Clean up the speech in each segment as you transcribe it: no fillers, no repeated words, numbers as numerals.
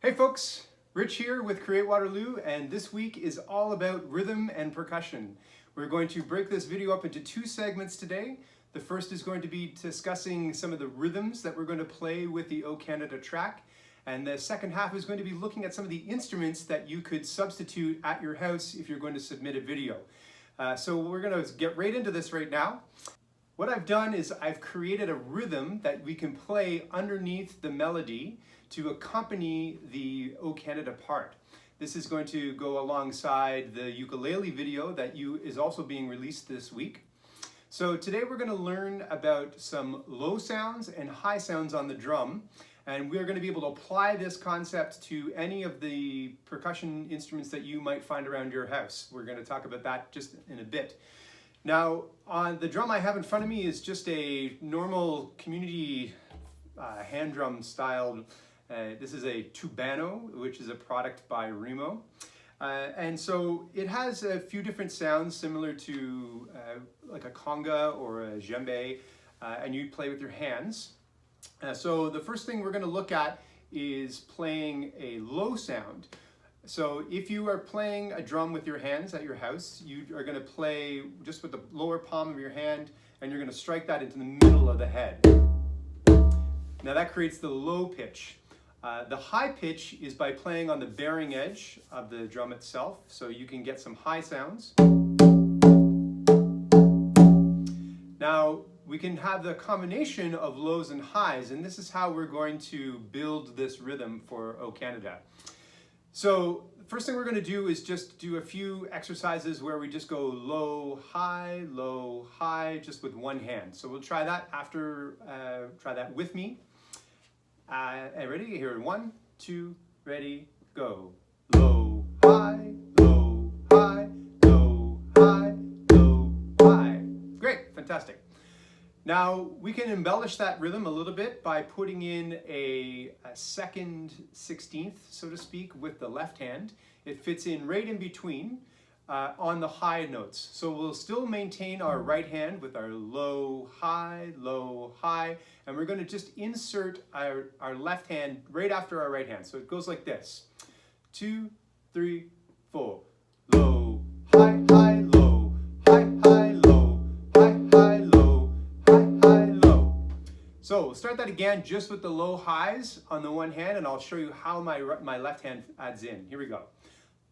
Hey folks, Rich here with Create Waterloo, and this week is all about rhythm and percussion. We're going to break this video up into two segments today. The first is going to be discussing some of the rhythms that we're going to play with the O Canada track, and the second half is going to be looking at some of the instruments that you could substitute at your house if you're going to submit a video. So we're going to get right into this right now. What I've done is I've created a rhythm that we can play underneath the melody to accompany the O Canada part. This is going to go alongside the ukulele video that is also being released this week. So today we're going to learn about some low sounds and high sounds on the drum, and we're going to be able to apply this concept to any of the percussion instruments that you might find around your house. We're going to talk about that just in a bit. Now, on the drum I have in front of me is just a normal community hand drum styled. This is a tubano, which is a product by Remo. And so it has a few different sounds similar to like a conga or a djembe, and you play with your hands. So the first thing we're going to look at is playing a low sound. So if you are playing a drum with your hands at your house, you are going to play just with the lower palm of your hand, and you're going to strike that into the middle of the head. Now that creates the low pitch. The high pitch is by playing on the bearing edge of the drum itself, so you can get some high sounds. Now we can have the combination of lows and highs, and this is how we're going to build this rhythm for O Canada. So the first thing we're going to do is just do a few exercises where we just go low, high, just with one hand. So we'll try that after, try that with me. Ready? Here, 1, 2, ready, go. Low, high, low, high, low, high, low, high. Great, fantastic. Now we can embellish that rhythm a little bit by putting in a second 16th, so to speak, with the left hand. It fits in right in between on the high notes. So we'll still maintain our right hand with our low, high, and we're going to just insert our left hand right after our right hand. So it goes like this. 2, 3, 4. Low, high, high, low, high, high, low, high, high, low, high, high, low. So we'll start that again just with the low highs on the one hand, and I'll show you how my left hand adds in. Here we go.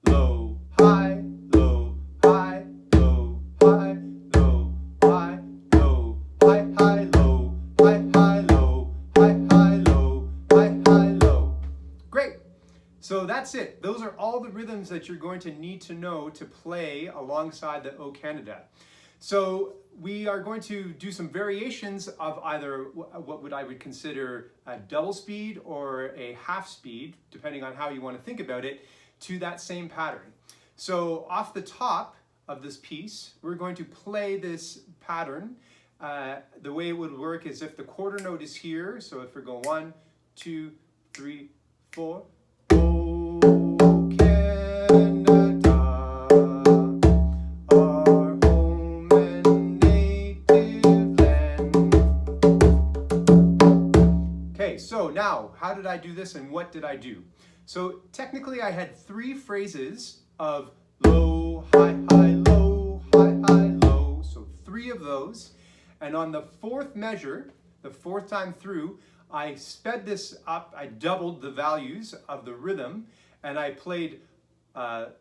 Low, high, low, high, low, high, low, high, low, high, high, low, high, high, low, high, high, low, high, high, low. Great. So that's it. Those are all the rhythms that you're going to need to know to play alongside the O Canada. So we are going to do some variations of either what I would consider a double speed or a half speed, depending on how you want to think about it, to that same pattern. So off the top of this piece, we're going to play this pattern. The way it would work is if the quarter note is here, so if we go 1, 2, 3, 4. O Canada, our home and native land. Okay, so now how did I do this and what did I do? So technically I had 3 phrases of low, high, high, low, high, high, low. So 3 of those. And on the 4th measure, the 4th time through, I sped this up. I doubled the values of the rhythm, and I played 1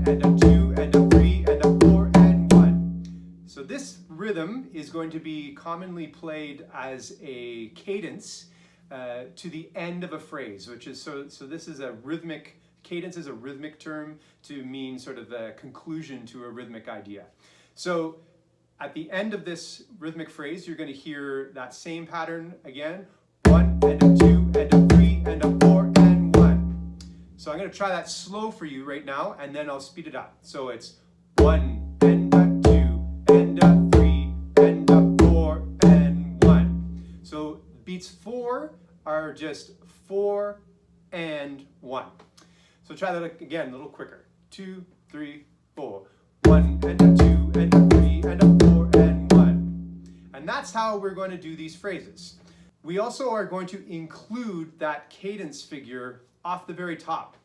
and a 2 and a 3 and a 4 and 1. So this rhythm is going to be commonly played as a cadence to the end of a phrase, which is so this is a rhythmic, cadence is a rhythmic term to mean sort of a conclusion to a rhythmic idea. So at the end of this rhythmic phrase, you're going to hear that same pattern again, 1 and a 2 and a 3 and a 4 and 1. So I'm going to try that slow for you right now, and then I'll speed it up. So it's 1 and a 2 and a 3 and a 4 and 1. So beats 4 are just 4 and 1. So try that again a little quicker. 2, 3, 4. 1 and a 2 and a 3 and a 4 and 1. And that's how we're going to do these phrases. We also are going to include that cadence figure off the very top.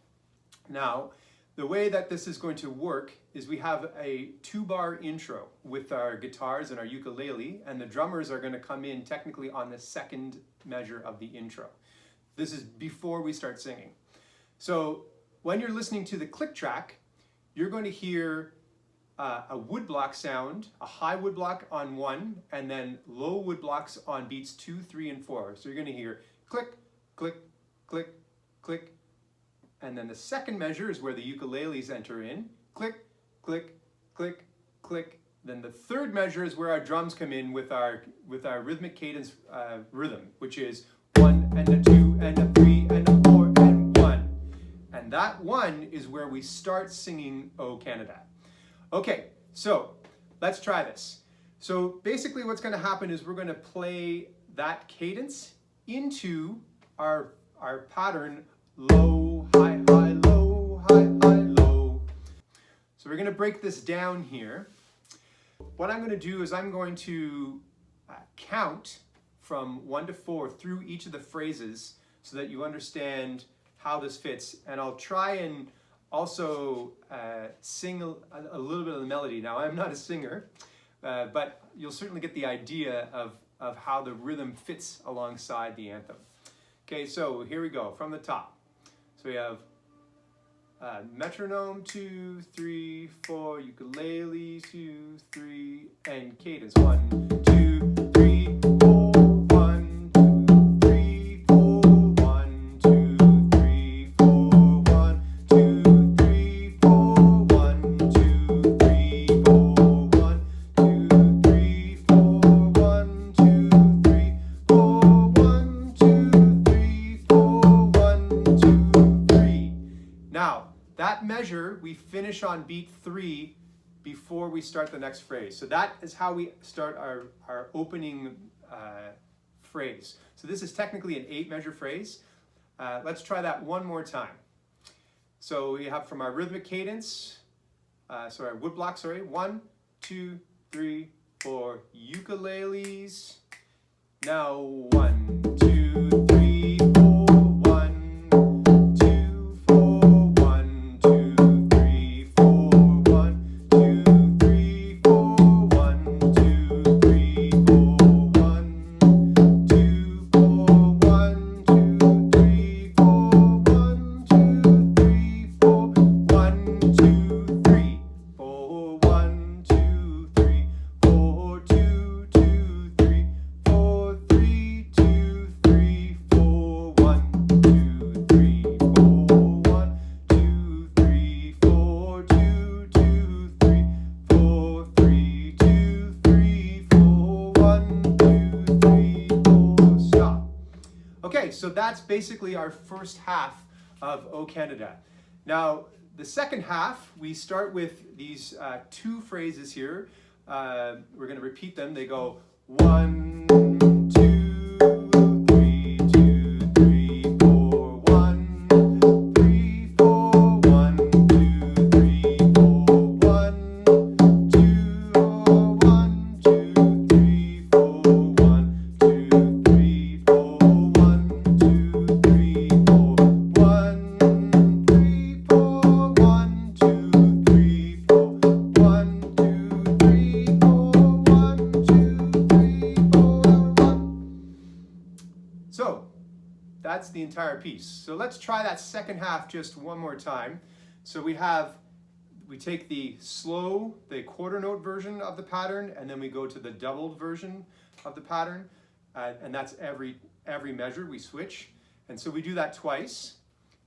Now, the way that this is going to work is we have a 2-bar intro with our guitars and our ukulele, and the drummers are going to come in technically on the second measure of the intro. This is before we start singing. So when you're listening to the click track, you're going to hear a woodblock sound, a high woodblock on 1, and then low woodblocks on beats 2, 3, and 4. So you're going to hear click, click, click, click. And then the second measure is where the ukuleles enter in. Click, click, click, click. Then the third measure is where our drums come in with our rhythmic cadence rhythm, which is 1 and a 2 and a 3 and a 4 and 1. And that 1 is where we start singing O Canada. Okay, so let's try this. So basically what's going to happen is we're going to play that cadence into our pattern low, high, high, low, high, high, low. So we're going to break this down here. What I'm going to do is I'm going to count from 1 to 4 through each of the phrases so that you understand how this fits. And I'll try and also sing a little bit of the melody. Now, I'm not a singer, but you'll certainly get the idea of how the rhythm fits alongside the anthem. Okay, so here we go from the top. So we have metronome, 2, 3, 4, ukulele, 2, 3, and cadence. 1, 2, 3, 4, 1, 2, 3, 4, 1, 2, 3, 4, 1, 2, 3, 4, 1, 2, 3, 4, 1, 2, 3, 4, 1, 2, 3, 4, 1, 2, 3, 4, 1, 2, 3. Now, that measure, we finish on beat 3 before we start the next phrase. So that is how we start our opening phrase. So this is technically an 8-measure phrase. Let's try that one more time. So we have from our rhythmic cadence, our woodblock, 1, 2, 3, 4, ukuleles. Now 1, 2, 3, 4, 1, 2, 4, 1, 2, 3, 4, 1, 2, 3, 4, 1, 2, 3, 4, 1, 2, 4, 1, 2, 3, 4, 1, 2, 3, 4, 1, 2, 3, 4, 1, 2, 3, 4, 2, 2, 3, 4, 3, 2, 3, 4, 1, 2, 3, 4, 1, 2, 3, 4, 2, 2, 3, 4, 3, 2, 3, 4, 1, 2, 3, 4, stop. Okay, so that's basically our first half of O Canada. Now, the second half, we start with these 2 phrases here. We're going to repeat them. They go 1, 2, 3, 2, 3, 4, 1, 3, 4, 1, 2, 3, 4, 1, 2, 1, 2, 3, 4, 1, 2, 3, 4, 1, 2, 3, 4, 1, 3, 4, 1, 2, 3, 4, 1, 2, 3, 4, 1, 2, 3, 4, 1. So that's the entire piece. So let's try that second half just one more time. So we take the slow, the quarter note version of the pattern, and then we go to the doubled version of the pattern, and that's every measure we switch. And so we do that twice,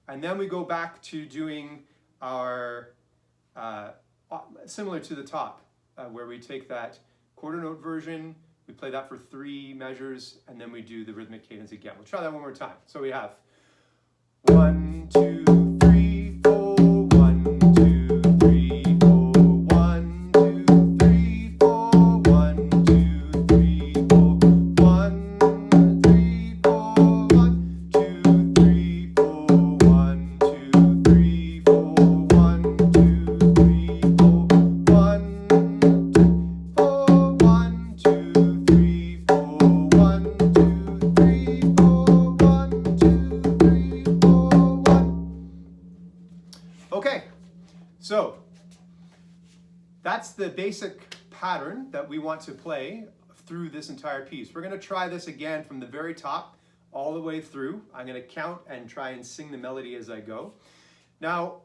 and then we go back to doing our similar to the top, where we take that quarter note version, we play that for 3 measures, and then we do the rhythmic cadence again. We'll try that one more time. So we have 1, 2, 3, 4, 1, 2, 3, 4, 1, 2, 3, 4, 1, 2, 3, 4, 1, 3, 4, 1, 2, 3, 4, 1, 2, 3, 4, 1, 2, 3, 4, 1, 1, 2, 3, 4, 1, 2, 3, 4, 1, 2, 3, 4, 1. pattern that we want to play through this entire piece. We're going to try this again from the very top all the way through. I'm going to count and try and sing the melody as I go. Now,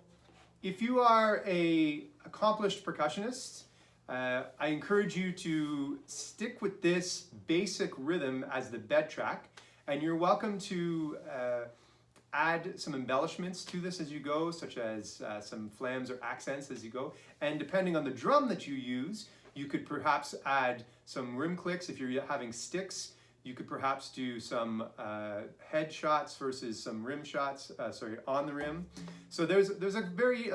if you are an accomplished percussionist, I encourage you to stick with this basic rhythm as the bed track, and you're welcome to add some embellishments to this as you go, such as some flams or accents as you go. And depending on the drum that you use, you could perhaps add some rim clicks. If you're having sticks, you could perhaps do some head shots versus some rim shots, on the rim. So there's a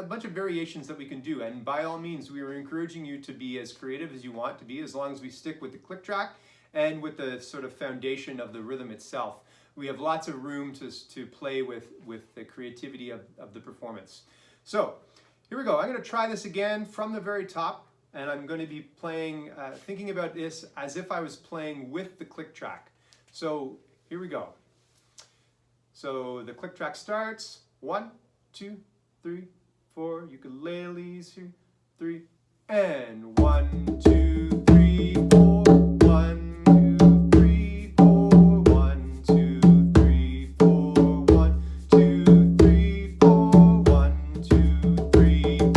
bunch of variations that we can do, and by all means, we are encouraging you to be as creative as you want to be, as long as we stick with the click track and with the sort of foundation of the rhythm itself. We have lots of room to play with the creativity of the performance. So here we go. I'm going to try this again from the very top, and I'm going to be playing, thinking about this as if I was playing with the click track. So here we go. So the click track starts. 1, 2, 3, 4. Ukuleles, 2, 3, and 1, 2, 3, 4. 1, 2, 3, 4. 1, 2, 3, 4. 1, 2, 3, 4. 1, 2, 3, 4.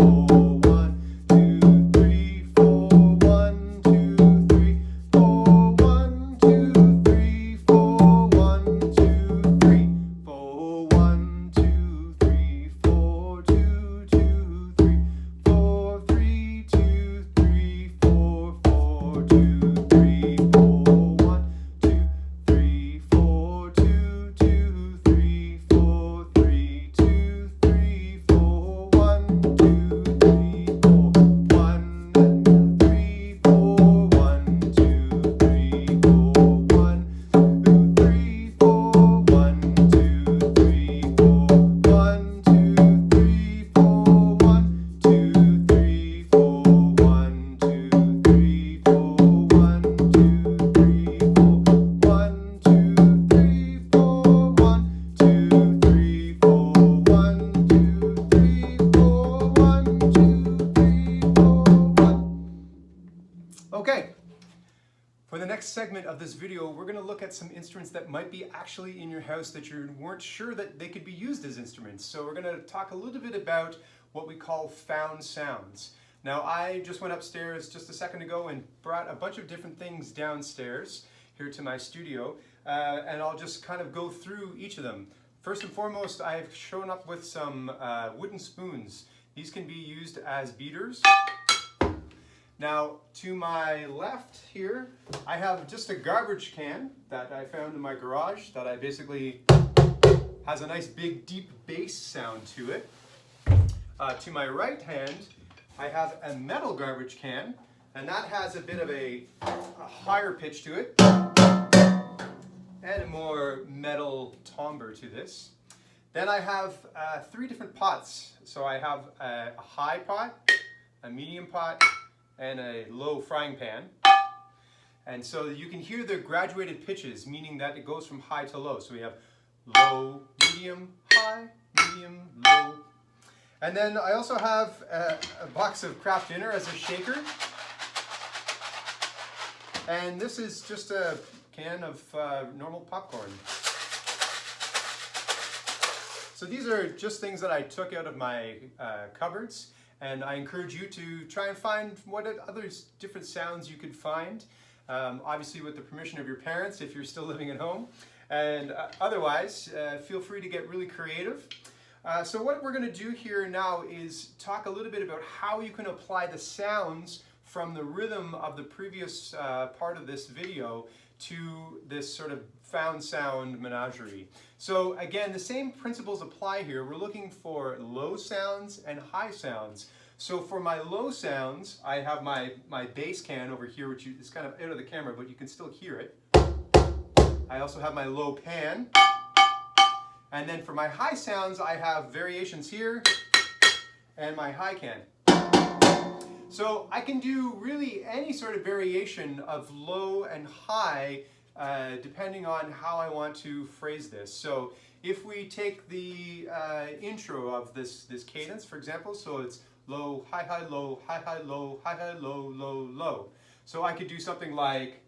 1, 2, 3, 4. 1, 2, 3, 4. 1, 2, 3, 4. 1, 2, 3, 4. 1, 2, 3, 4. 2, 2, 3, 4. 3, 2, 3, 4. 4, 2, 3, 4. 1, 2, 3, 4. 2, 2, 3, 4. 3, 2, 3, 4. 1, 2, 3, 4. 1, 3, 4. 1, 2, 3, 4. 1, 2, 3, 4. 1, 2, 3, 4. 1, 2, 3, 4. 1, 2, 3, 4. 1, 2, 3, 4. 1, 2, 3, 4. 1, 2, 3, 4. 1, 2, 3, 4. 1, 2, 3, 4. 1, 2, 3, 4. 1. Okay. For the next segment of this video, we're going to look at some instruments that might be actually in your house that you weren't sure that they could be used as instruments. So we're going to talk a little bit about what we call found sounds. Now, I just went upstairs just a second ago and brought a bunch of different things downstairs here to my studio, and I'll just kind of go through each of them. First and foremost, I've shown up with some wooden spoons. These can be used as beaters. Now, to my left here, I have just a garbage can that I found in my garage that I basically has a nice big deep bass sound to it. To my right hand, I have a metal garbage can, and that has a bit of a higher pitch to it and a more metal timbre to this. Then I have 3 different pots. So I have a high pot, a medium pot, and a low frying pan. And so you can hear the graduated pitches, meaning that it goes from high to low. So we have low, medium, high, medium, low. And then I also have a box of Kraft Dinner as a shaker. And this is just a can of normal popcorn. So these are just things that I took out of my cupboards. And I encourage you to try and find what other different sounds you could find, obviously with the permission of your parents if you're still living at home. And otherwise, feel free to get really creative. So what we're going to do here now is talk a little bit about how you can apply the sounds from the rhythm of the previous part of this video to this sort of found sound menagerie. So again, the same principles apply here. We're looking for low sounds and high sounds. So for my low sounds, I have my bass can over here, which is kind of out of the camera, but you can still hear it. I also have my low pan. And then for my high sounds, I have variations here and my high can. So I can do really any sort of variation of low and high depending on how I want to phrase this. So if we take the intro of this cadence, for example, so it's low, high, low, high, low, high, low, low, low. So I could do something like,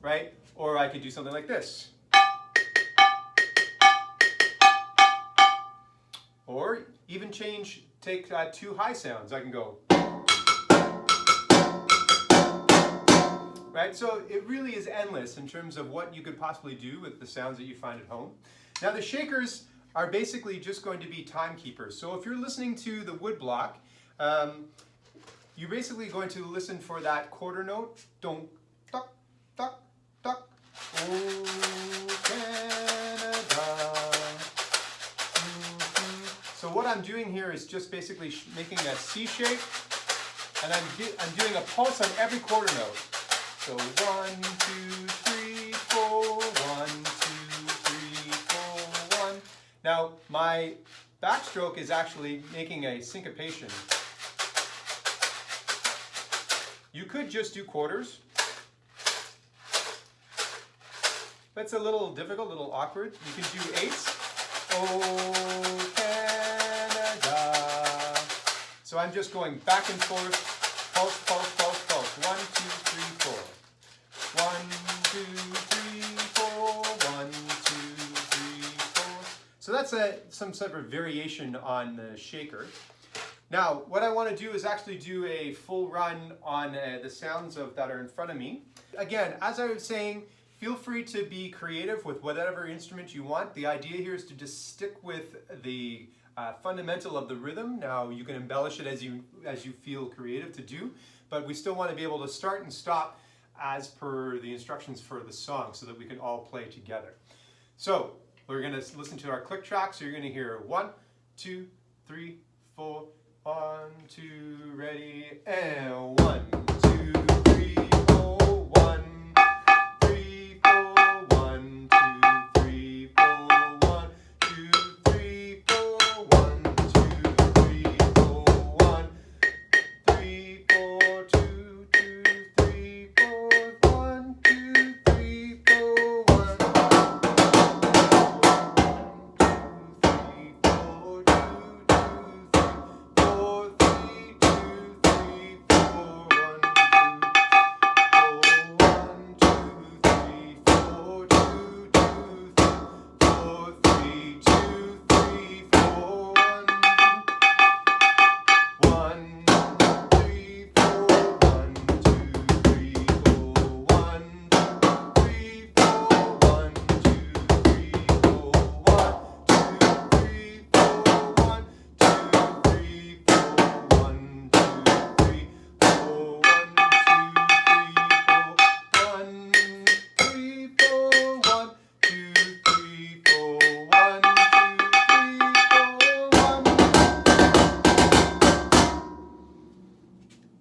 right? Or I could do something like this. Or even take two high sounds. I can go, right? So it really is endless in terms of what you could possibly do with the sounds that you find at home. Now the shakers are basically just going to be timekeepers. So if you're listening to the wood block, you're basically going to listen for that quarter note. Don't, tuck, tuck, tuck. Oh, Canada. So what I'm doing here is just basically making a C shape, and I'm doing a pulse on every quarter note. So 1, 2, 3, 4, 1, 2, 3, 4, 1. Now my backstroke is actually making a syncopation. You could just do quarters. That's a little difficult, a little awkward. You can do eighths. Oh, Canada. So I'm just going back and forth, pulse, pulse, pulse, pulse. 1, 2, 3, 4. 1, 2, 3, 4. 1, 2, 3, 4. So that's some sort of variation on the shaker. Now, what I want to do is actually do a full run on the sounds that are in front of me. Again, as I was saying, feel free to be creative with whatever instrument you want. The idea here is to just stick with the fundamental of the rhythm. Now, you can embellish it as you feel creative to do, but we still want to be able to start and stop as per the instructions for the song so that we can all play together. So, we're going to listen to our click track. So you're going to hear 1, 2, 3, 4, 1, 2, ready, and 1, 2, 3, 4, 1, 3, 4, 1, 2, 3, 4, 1, 2, 3, 4, 1, 2, 3, 4, 1, 3, 4, 2, 2, 3, 4, 1, 2, 3, 4, 1,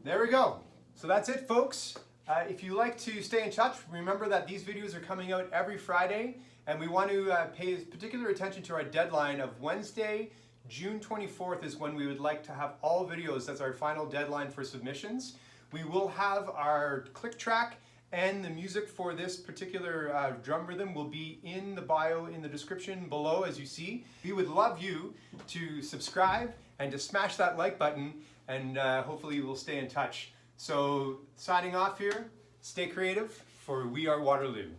There we go. So that's it, folks. If you like to stay in touch, remember that these videos are coming out every Friday, and we want to pay particular attention to our deadline of Wednesday, June 24th is when we would like to have all videos. That's our final deadline for submissions. We will have our click track and the music for this particular drum rhythm will be in the bio, in the description below, as you see. We would love you to subscribe and to smash that like button, and hopefully we'll stay in touch. So signing off here, stay creative, for we are Waterloo.